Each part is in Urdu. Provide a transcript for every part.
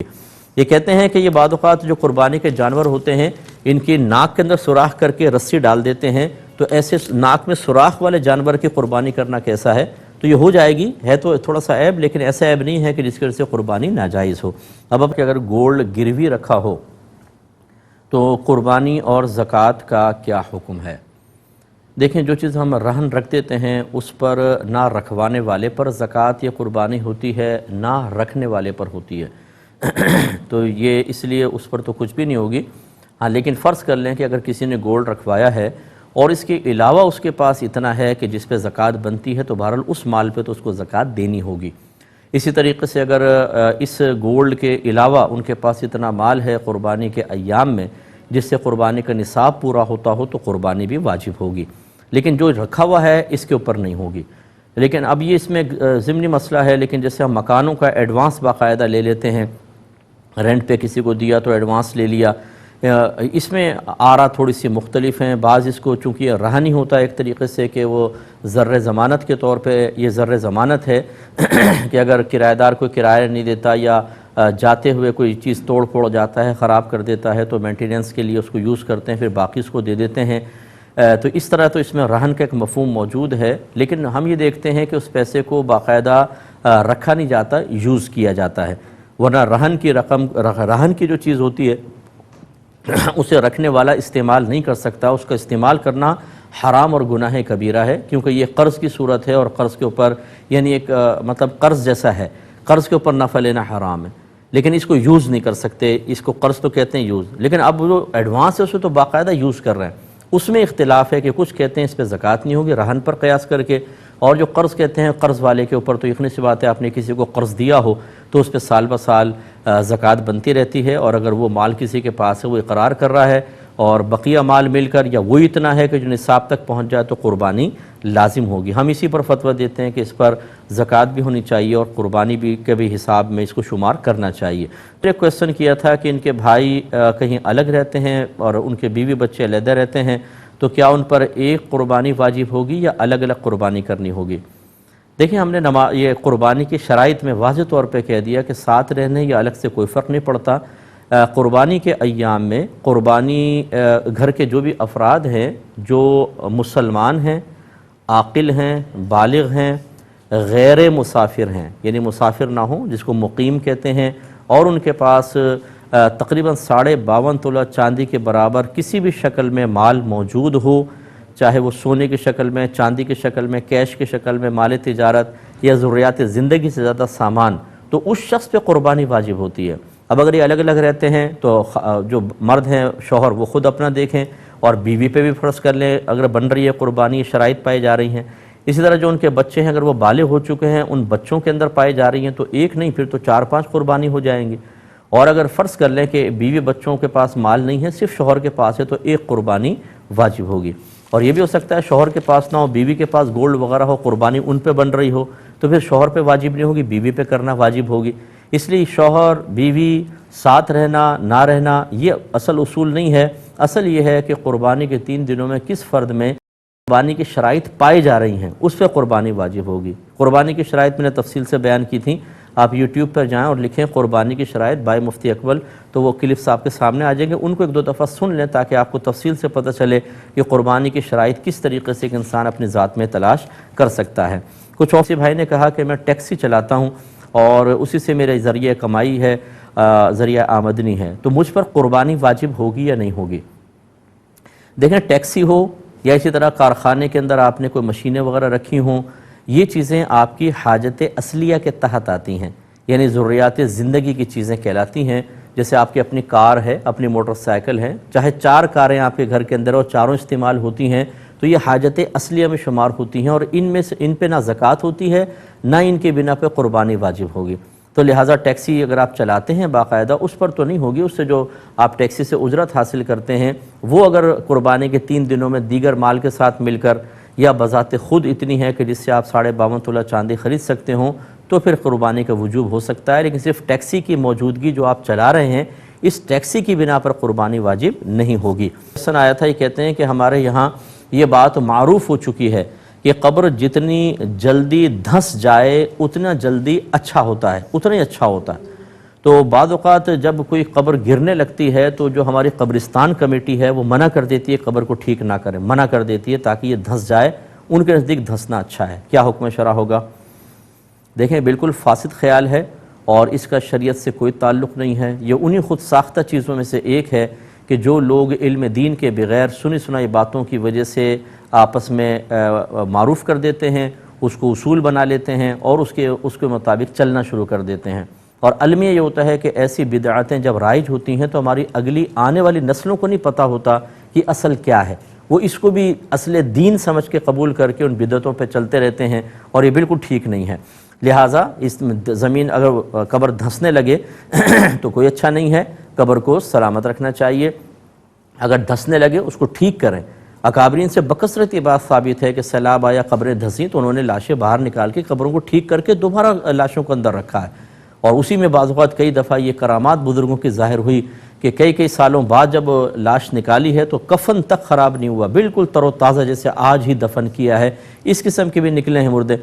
یہ کہتے ہیں کہ یہ بعض اوقات جو قربانی کے جانور ہوتے ہیں ان کی ناک کے اندر سوراخ کر کے رسی ڈال دیتے ہیں، تو ایسے ناک میں سوراخ والے جانور کی قربانی کرنا کیسا ہے؟ تو یہ ہو جائے گی، ہے تو تھوڑا سا عیب، لیکن ایسا عیب نہیں ہے کہ جس کی وجہ سے قربانی ناجائز ہو۔ اب کہ اگر گولڈ گروی رکھا ہو تو قربانی اور زکوٰۃ کا کیا حکم ہے؟ دیکھیں، جو چیز ہم رہن رکھ دیتے ہیں اس پر نہ رکھوانے والے پر زکوٰۃ یا قربانی ہوتی ہے، نہ رکھنے والے پر ہوتی ہے۔ تو یہ اس لیے اس پر تو کچھ بھی نہیں ہوگی۔ ہاں، لیکن فرض کر لیں کہ اگر کسی نے گولڈ رکھوایا ہے اور اس کے علاوہ اس کے پاس اتنا ہے کہ جس پہ زکوٰۃ بنتی ہے، تو بہرحال اس مال پہ تو اس کو زکوٰۃ دینی ہوگی۔ اسی طریقے سے اگر اس گولڈ کے علاوہ ان کے پاس اتنا مال ہے قربانی کے ایام میں جس سے قربانی کا نصاب پورا ہوتا ہو، تو قربانی بھی واجب ہوگی، لیکن جو رکھا ہوا ہے اس کے اوپر نہیں ہوگی۔ لیکن اب یہ اس میں ضمنی مسئلہ ہے، لیکن جیسے ہم مکانوں کا ایڈوانس باقاعدہ لے لیتے ہیں، رینٹ پہ کسی کو دیا تو ایڈوانس لے لیا، اس میں آرا تھوڑی سی مختلف ہیں۔ بعض اس کو چونکہ یہ رہن ہی ہوتا ہے ایک طریقے سے کہ وہ زر ضمانت کے طور پہ یہ زر ضمانت ہے کہ اگر کرایہ دار کوئی کرایہ نہیں دیتا یا جاتے ہوئے کوئی چیز توڑ پھوڑ جاتا ہے، خراب کر دیتا ہے، تو مینٹیننس کے لیے اس کو یوز کرتے ہیں، پھر باقی اس کو دے دیتے ہیں۔ تو اس طرح تو اس میں رہن کا ایک مفہوم موجود ہے، لیکن ہم یہ دیکھتے ہیں کہ اس پیسے کو باقاعدہ رکھا نہیں جاتا، یوز کیا جاتا ہے، ورنہ رہن کی رقم، رہن کی جو چیز ہوتی ہے اسے رکھنے والا استعمال نہیں کر سکتا، اس کا استعمال کرنا حرام اور گناہ کبیرہ ہے، کیونکہ یہ قرض کی صورت ہے، اور قرض کے اوپر یعنی ایک مطلب قرض جیسا ہے، قرض کے اوپر نفع لینا حرام ہے، لیکن اس کو یوز نہیں کر سکتے، اس کو قرض تو کہتے ہیں یوز، لیکن اب جو ایڈوانس ہے اسے تو باقاعدہ یوز کر رہے ہیں۔ اس میں اختلاف ہے کہ کچھ کہتے ہیں اس پہ زکوٰۃ نہیں ہوگی رہن پر قیاس کر کے، اور جو قرض کہتے ہیں قرض والے کے اوپر تو یقینی سی بات ہے، آپ نے کسی کو قرض دیا ہو تو اس پہ سال بہ سال زکوٰۃ بنتی رہتی ہے، اور اگر وہ مال کسی کے پاس ہے وہ اقرار کر رہا ہے اور بقیہ مال مل کر یا وہ اتنا ہے کہ جو نصاب تک پہنچ جائے تو قربانی لازم ہوگی۔ ہم اسی پر فتویٰ دیتے ہیں کہ اس پر زکوٰۃ بھی ہونی چاہیے اور قربانی بھی کے بھی حساب میں اس کو شمار کرنا چاہیے۔ تو ایک کویسچن کیا تھا کہ ان کے بھائی کہیں الگ رہتے ہیں اور ان کے بیوی بچے علیحدہ رہتے ہیں، تو کیا ان پر ایک قربانی واجب ہوگی یا الگ الگ قربانی کرنی ہوگی؟ دیکھیں، ہم نے یہ قربانی کی شرائط میں واضح طور پہ کہہ دیا کہ ساتھ رہنے یا الگ سے کوئی فرق نہیں پڑتا۔ قربانی کے ایام میں قربانی گھر کے جو بھی افراد ہیں جو مسلمان ہیں، عاقل ہیں، بالغ ہیں، غیر مسافر ہیں، یعنی مسافر نہ ہوں جس کو مقیم کہتے ہیں، اور ان کے پاس تقریباً 52.5 تولہ چاندی کے برابر کسی بھی شکل میں مال موجود ہو، چاہے وہ سونے کی شکل میں، چاندی کی شکل میں، کیش کی شکل میں، مال تجارت یا ضروریات زندگی سے زیادہ سامان، تو اس شخص پہ قربانی واجب ہوتی ہے۔ اب اگر یہ الگ الگ رہتے ہیں تو جو مرد ہیں شوہر وہ خود اپنا دیکھیں، اور بیوی پہ بھی فرض کر لیں اگر بن رہی ہے قربانی، شرائط پائی جا رہی ہیں۔ اسی طرح جو ان کے بچے ہیں اگر وہ بالغ ہو چکے ہیں، ان بچوں کے اندر پائی جا رہی ہیں، تو ایک نہیں پھر تو 4-5 قربانی ہو جائیں گی۔ اور اگر فرض کر لیں کہ بیوی بچوں کے پاس مال نہیں ہے، صرف شوہر کے پاس ہے، تو ایک قربانی واجب ہوگی۔ اور یہ بھی ہو سکتا ہے شوہر کے پاس نہ ہو، بیوی کے پاس گولڈ وغیرہ ہو، قربانی ان پہ بن رہی ہو، تو پھر شوہر پہ واجب نہیں ہوگی، بیوی پہ کرنا واجب ہوگی۔ اس لیے شوہر بیوی ساتھ رہنا نہ رہنا یہ اصل اصول نہیں ہے، اصل یہ ہے کہ قربانی کے 3 دنوں میں کس فرد میں قربانی کی شرائط پائی جا رہی ہیں، اس پہ قربانی واجب ہوگی۔ قربانی کی شرائط میں نے تفصیل سے بیان کی تھی، آپ یوٹیوب پر جائیں اور لکھیں قربانی کی شرائط بائی مفتی اکمل، تو وہ کلپس آپ کے سامنے آ جائیں گے، ان کو 1-2 دفعہ سن لیں تاکہ آپ کو تفصیل سے پتہ چلے کہ قربانی کی شرائط کس طریقے سے ایک انسان اپنی ذات میں تلاش کر سکتا ہے۔ کچھ اور بھائی نے کہا کہ میں ٹیکسی چلاتا ہوں اور اسی سے میرے ذریعہ کمائی ہے، ذریعہ آمدنی ہے، تو مجھ پر قربانی واجب ہوگی یا نہیں ہوگی؟ دیکھیں، ٹیکسی ہو یا اسی طرح کارخانے کے اندر آپ نے کوئی مشینیں وغیرہ رکھی ہوں، یہ چیزیں آپ کی حاجت اصلیہ کے تحت آتی ہیں، یعنی ضروریات زندگی کی چیزیں کہلاتی ہیں۔ جیسے آپ کی اپنی کار ہے، اپنی موٹر سائیکل ہے، چاہے 4 کاریں آپ کے گھر کے اندر اور چاروں استعمال ہوتی ہیں، تو یہ حاجت اصلیہ میں شمار ہوتی ہیں، اور ان پہ نہ زکوٰۃ ہوتی ہے نہ ان کے بنا پہ قربانی واجب ہوگی۔ تو لہٰذا ٹیکسی اگر آپ چلاتے ہیں باقاعدہ، اس پر تو نہیں ہوگی، اس سے جو آپ ٹیکسی سے اجرت حاصل کرتے ہیں وہ اگر قربانی کے 3 دنوں میں دیگر مال کے ساتھ مل کر یا بذات خود اتنی ہے کہ جس سے آپ 52.5 تولہ چاندی خرید سکتے ہوں، تو پھر قربانی کا وجوب ہو سکتا ہے، لیکن صرف ٹیکسی کی موجودگی جو آپ چلا رہے ہیں اس ٹیکسی کی بنا پر قربانی واجب نہیں ہوگی۔ حسن آیا تھا، یہ کہتے ہیں کہ ہمارے یہاں یہ بات معروف ہو چکی ہے کہ قبر جتنی جلدی دھنس جائے اتنا جلدی اچھا ہوتا ہے، اتنا ہی اچھا ہوتا ہے۔ تو بعض اوقات جب کوئی قبر گرنے لگتی ہے تو جو ہماری قبرستان کمیٹی ہے وہ منع کر دیتی ہے قبر کو ٹھیک نہ کریں، منع کر دیتی ہے تاکہ یہ دھنس جائے، ان کے نزدیک دھنسنا اچھا ہے۔ کیا حکم شرع ہوگا؟ دیکھیں بالکل فاسد خیال ہے اور اس کا شریعت سے کوئی تعلق نہیں ہے۔ یہ انہی خود ساختہ چیزوں میں سے ایک ہے کہ جو لوگ علم دین کے بغیر سنی سنائی باتوں کی وجہ سے آپس میں معروف کر دیتے ہیں، اس کو اصول بنا لیتے ہیں اور اس کے مطابق چلنا شروع کر دیتے ہیں۔ اور المیہ یہ ہوتا ہے کہ ایسی بدعتیں جب رائج ہوتی ہیں تو ہماری اگلی آنے والی نسلوں کو نہیں پتہ ہوتا کہ اصل کیا ہے، وہ اس کو بھی اصل دین سمجھ کے قبول کر کے ان بدعتوں پہ چلتے رہتے ہیں، اور یہ بالکل ٹھیک نہیں ہے۔ لہٰذا اس زمین اگر قبر دھنسنے لگے تو کوئی اچھا نہیں ہے، قبر کو سلامت رکھنا چاہیے۔ اگر دھنسنے لگے اس کو ٹھیک کریں۔ اکابرین سے بکثرت یہ بات ثابت ہے کہ سیلاب آیا، قبریں دھنسیں تو انہوں نے لاشیں باہر نکال کے قبروں کو ٹھیک کر کے دوبارہ لاشوں کو اندر رکھا ہے، اور اسی میں بعض اوقات کئی دفعہ یہ کرامات بزرگوں کی ظاہر ہوئی کہ کئی سالوں بعد جب لاش نکالی ہے تو کفن تک خراب نہیں ہوا، بالکل تر و تازہ جیسے آج ہی دفن کیا ہے، اس قسم کے بھی نکلے ہیں مردے۔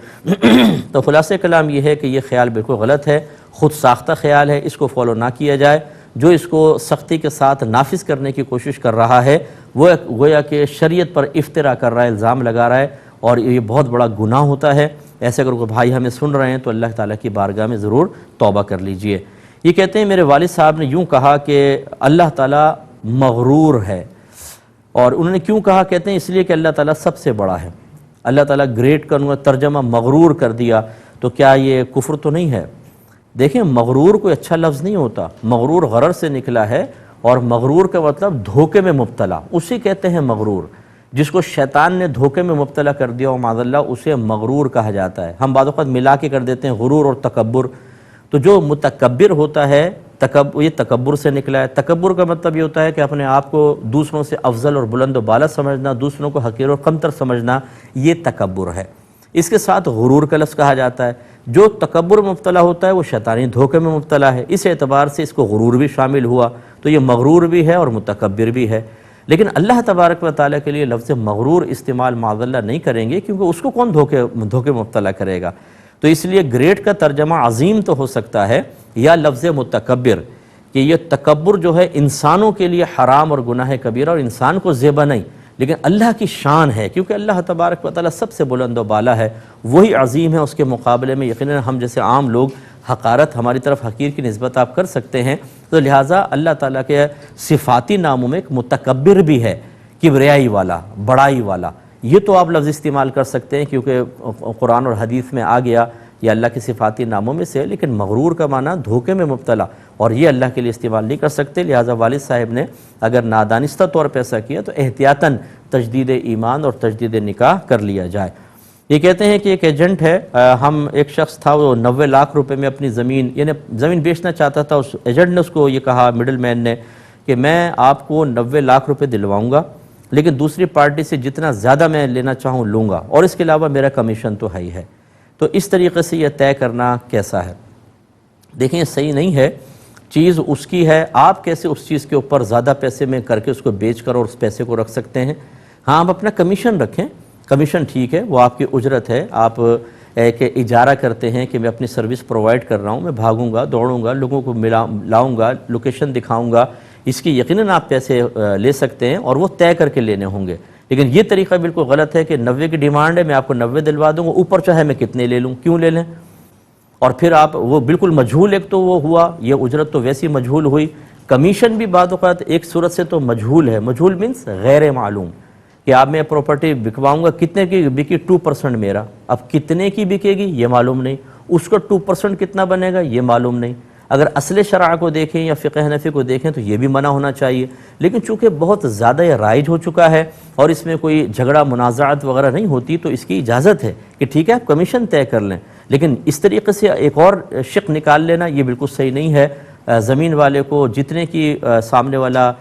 تو خلاصہ کلام یہ ہے کہ یہ خیال بالکل غلط ہے، خود ساختہ خیال ہے، اس کو فالو نہ کیا جائے۔ جو اس کو سختی کے ساتھ نافذ کرنے کی کوشش کر رہا ہے وہ گویا کہ شریعت پر افتراء کر رہا ہے، الزام لگا رہا ہے، اور یہ بہت بڑا گناہ ہوتا ہے۔ ایسے اگر کوئی بھائی ہمیں سن رہے ہیں تو اللہ تعالیٰ کی بارگاہ میں ضرور توبہ کر لیجئے۔ یہ کہتے ہیں میرے والد صاحب نے یوں کہا کہ اللہ تعالیٰ مغرور ہے، اور انہوں نے کیوں کہا؟ کہتے ہیں اس لیے کہ اللہ تعالیٰ سب سے بڑا ہے۔ اللہ تعالیٰ گریٹ کا انہوں نے ترجمہ مغرور کر دیا، تو کیا یہ کفر تو نہیں ہے؟ دیکھیں مغرور کوئی اچھا لفظ نہیں ہوتا، مغرور غرر سے نکلا ہے، اور مغرور کا مطلب دھوکے میں مبتلا، اسے کہتے ہیں مغرور۔ جس کو شیطان نے دھوکے میں مبتلا کر دیا اور معاذ اللہ اسے مغرور کہا جاتا ہے۔ ہم بعض اوقات ملا کے کر دیتے ہیں غرور اور تکبر۔ تو جو متکبر ہوتا ہے یہ تکبر سے نکلا ہے۔ تکبر کا مطلب یہ ہوتا ہے کہ اپنے آپ کو دوسروں سے افضل اور بلند و بالا سمجھنا، دوسروں کو حقیر اور کمتر سمجھنا، یہ تکبر ہے۔ اس کے ساتھ غرور کا لفظ کہا جاتا ہے۔ جو تکبر میں مبتلا ہوتا ہے وہ شیطانی دھوکے میں مبتلا ہے، اس اعتبار سے اس کو غرور بھی شامل ہوا، تو یہ مغرور بھی ہے اور متکبر بھی ہے۔ لیکن اللہ تبارک و تعالیٰ کے لیے لفظ مغرور استعمال معاذ اللہ نہیں کریں گے، کیونکہ اس کو کون دھوکے مبتلا کرے گا۔ تو اس لیے گریٹ کا ترجمہ عظیم تو ہو سکتا ہے، یا لفظ متکبر، کہ یہ تکبر جو ہے انسانوں کے لیے حرام اور گناہ کبیرہ اور انسان کو زیبا نہیں، لیکن اللہ کی شان ہے، کیونکہ اللہ تبارک و تعالیٰ سب سے بلند و بالا ہے، وہی عظیم ہے۔ اس کے مقابلے میں یقیناً ہم جیسے عام لوگ حقارت ہماری طرف حقیر کی نسبت آپ کر سکتے ہیں، تو لہٰذا اللہ تعالیٰ کے صفاتی ناموں میں ایک متکبر بھی ہے، کبریائی والا، بڑائی والا۔ یہ تو آپ لفظ استعمال کر سکتے ہیں کیونکہ قرآن اور حدیث میں آ گیا، یہ اللہ کے صفاتی ناموں میں سے ہے، لیکن مغرور کا معنی دھوکے میں مبتلا، اور یہ اللہ کے لیے استعمال نہیں کر سکتے۔ لہٰذا والد صاحب نے اگر نادانستہ طور پہ ایسا کیا تو احتیاطاً تجدید ایمان اور تجدید نکاح کر لیا جائے۔ یہ کہتے ہیں کہ ایک ایجنٹ ہے، ہم ایک شخص تھا وہ 90 لاکھ روپے میں اپنی زمین یعنی زمین بیچنا چاہتا تھا۔ اس ایجنٹ نے اس کو یہ کہا، مڈل مین نے، کہ میں آپ کو 90 لاکھ روپے دلواؤں گا، لیکن دوسری پارٹی سے جتنا زیادہ میں لینا چاہوں لوں گا، اور اس کے علاوہ میرا کمیشن تو ہے ہی ہے۔ تو اس طریقے سے یہ طے کرنا کیسا ہے؟ دیکھیں یہ صحیح نہیں ہے، چیز اس کی ہے، آپ کیسے اس چیز کے اوپر زیادہ پیسے میں کر کے اس کو بیچ کر اور اس پیسے کو رکھ سکتے ہیں؟ ہاں آپ اپنا کمیشن رکھیں، کمیشن ٹھیک ہے، وہ آپ کی اجرت ہے، آپ ایک اجارہ کرتے ہیں کہ میں اپنی سروس پرووائڈ کر رہا ہوں، میں بھاگوں گا، دوڑوں گا، لوگوں کو لاؤں گا، لوکیشن دکھاؤں گا، اس کی یقیناً آپ پیسے لے سکتے ہیں، اور وہ طے کر کے لینے ہوں گے۔ لیکن یہ طریقہ بالکل غلط ہے کہ 90 کی ڈیمانڈ ہے، میں آپ کو 90 دلوا دوں گا، اوپر چاہے میں کتنے لے لوں، کیوں لے لیں؟ اور پھر آپ وہ بالکل مجہول، ایک تو وہ ہوا، یہ اجرت تو ویسی مجہول ہوئی، کمیشن بھی بعض اوقات ایک صورت سے تو مجہول ہے، مجہول مینس غیر معلوم، کہ آپ میں پراپرٹی بکواؤں گا، کتنے کی بکی؟ 2% میرا، اب کتنے کی بکے گی یہ معلوم نہیں، اس کا 2% کتنا بنے گا یہ معلوم نہیں۔ اگر اصل شرع کو دیکھیں یا فقہ حنفی کو دیکھیں تو یہ بھی منع ہونا چاہیے، لیکن چونکہ بہت زیادہ یہ رائج ہو چکا ہے اور اس میں کوئی جھگڑا منازعات وغیرہ نہیں ہوتی، تو اس کی اجازت ہے کہ ٹھیک ہے آپ کمیشن طے کر لیں، لیکن اس طریقے سے ایک اور شق نکال لینا یہ بالکل صحیح نہیں ہے۔ زمین والے کو جتنے کی سامنے والا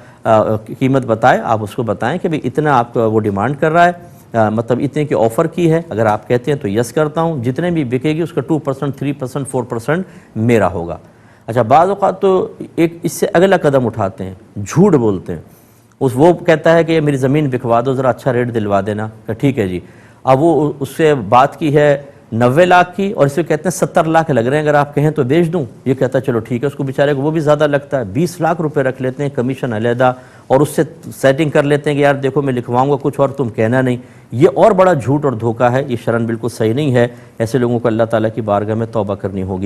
قیمت بتائے آپ اس کو بتائیں کہ بھئی اتنا آپ کو وہ ڈیمانڈ کر رہا ہے، مطلب اتنے کی آفر کی ہے، اگر آپ کہتے ہیں تو یس کرتا ہوں، جتنے بھی بکے گی اس کا 2%، 3%، 4% میرا ہوگا۔ اچھا بعض اوقات تو ایک اس سے اگلا قدم اٹھاتے ہیں، جھوٹ بولتے ہیں، وہ کہتا ہے کہ میری زمین بکوا دو، ذرا اچھا ریٹ دلوا دینا، کہ ٹھیک ہے جی۔ اب وہ اس سے بات کی ہے 90 لاکھ کی، اور اس میں کہتے ہیں 70 لاکھ لگ رہے ہیں، اگر آپ کہیں تو بیچ دوں، یہ کہتا ہے چلو ٹھیک ہے، اس کو بیچارے کو وہ بھی زیادہ لگتا ہے، 20 لاکھ روپے رکھ لیتے ہیں کمیشن علیحدہ، اور اس سے سیٹنگ کر لیتے ہیں کہ یار دیکھو میں لکھواؤں گا کچھ اور تم کہنا نہیں۔ یہ اور بڑا جھوٹ اور دھوکہ ہے، یہ شرعاً بالکل صحیح نہیں ہے۔ ایسے لوگوں کو اللہ تعالیٰ کی بارگاہ میں توبہ کرنی ہوگی۔